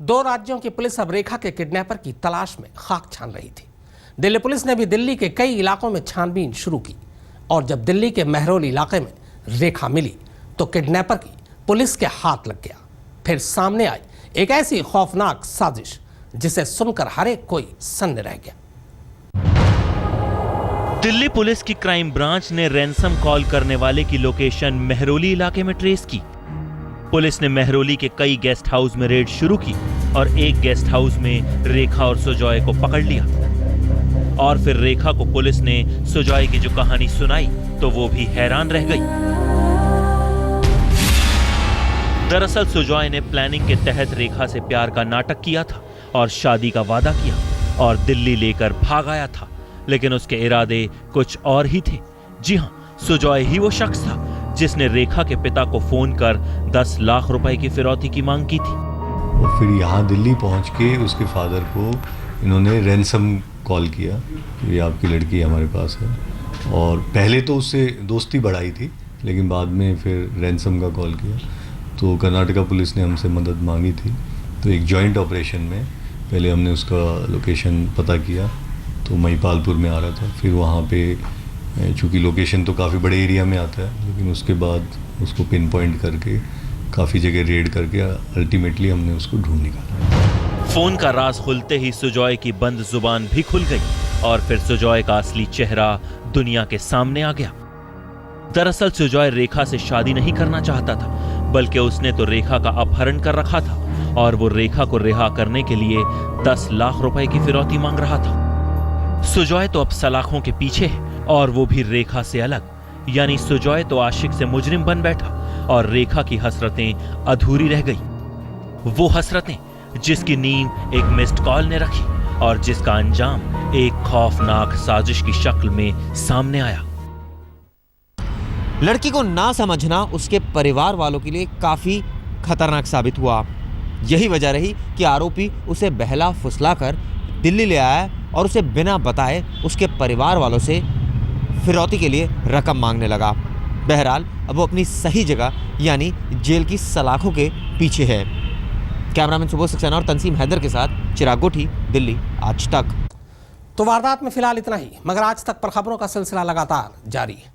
दो राज्यों की पुलिस अब रेखा के किडनैपर की तलाश में खाक छान रही थी। दिल्ली पुलिस ने भी दिल्ली के कई इलाकों में छानबीन शुरू की और जब दिल्ली के महरौली इलाके में रेखा मिली तो किडनैपर की पुलिस के हाथ लग गया। फिर सामने आई एक ऐसी खौफनाक साजिश जिसे सुनकर हर एक कोई सन्न रह गया। दिल्ली पुलिस की क्राइम ब्रांच ने रैंसम कॉल करने वाले की लोकेशन महरौली इलाके में ट्रेस की। पुलिस ने महरौली के कई गेस्ट हाउस में रेड शुरू की और एक गेस्ट हाउस में रेखा और सुजॉय को पकड़ लिया। और फिर रेखा को पुलिस ने सुजॉय की जो कहानी सुनाई तो वो भी हैरान रह गई। दरअसल सुजॉय ने प्लानिंग के तहत रेखा से प्यार का नाटक किया था और शादी का वादा किया और दिल्ली लेकर भाग आया था, लेकिन उसके इरादे कुछ और ही थे। जी हां, सुजॉय ही वो शख्स था जिसने रेखा के पिता को फोन कर 10 लाख रुपए की फिरौती की मांग की थी। और फिर यहाँ दिल्ली पहुँच के उसके फादर को इन्होंने रैंसम कॉल किया, ये आपकी लड़की हमारे पास है। और पहले तो उससे दोस्ती बढ़ाई थी, लेकिन बाद में फिर रैंसम का कॉल किया। तो कर्नाटका पुलिस ने हमसे मदद मांगी थी, तो एक जॉइंट ऑपरेशन में पहले हमने उसका लोकेशन पता किया तो महिपालपुर में आ रहा था। फिर वहाँ पे चूँकि लोकेशन तो काफ़ी बड़े एरिया में आता है, लेकिन उसके बाद उसको पिन पॉइंट करके काफ़ी जगह रेड करके अल्टीमेटली हमने उसको ढूंढ निकाला। फोन का राज खुलते ही सुजॉय की बंद जुबान भी खुल गई और फिर सुजॉय का असली चेहरा दुनिया के सामने आ गया। दरअसल सुजॉय रेखा से शादी नहीं करना चाहता था, बल्कि उसने तो रेखा का अपहरण कर रखा था और वो रेखा को रिहा करने के लिए 10 लाख रुपए की फिरौती मांग रहा था। सुजॉय तो अब सलाखों के पीछे है और वो भी रेखा से अलग, यानी सुजॉय तो आशिक से मुजरिम बन बैठा और रेखा की हसरतें अधूरी रह गई। वो हसरतें जिसकी नींव एक मिस्ड कॉल ने रखी और जिसका अंजाम एक खौफनाक साजिश की शक्ल में सामने आया। लड़की को ना समझना उसके परिवार वालों के लिए काफी खतरनाक साबित हुआ। यही वजह रही कि आरोपी उसे बहला फुसलाकर दिल्ली ले आया और उसे बिना बताए उसके परिवार वालों से फिरौती के लिए रकम मांगने लगा। बहरहाल अब वो अपनी सही जगह यानी जेल की सलाखों के पीछे है। कैमरामैन सुबोध सक्सेना और तंसीम हैदर के साथ चिराग गोठी, दिल्ली आज तक। तो वारदात में फिलहाल इतना ही, मगर आज तक पर खबरों का सिलसिला लगातार जारी है।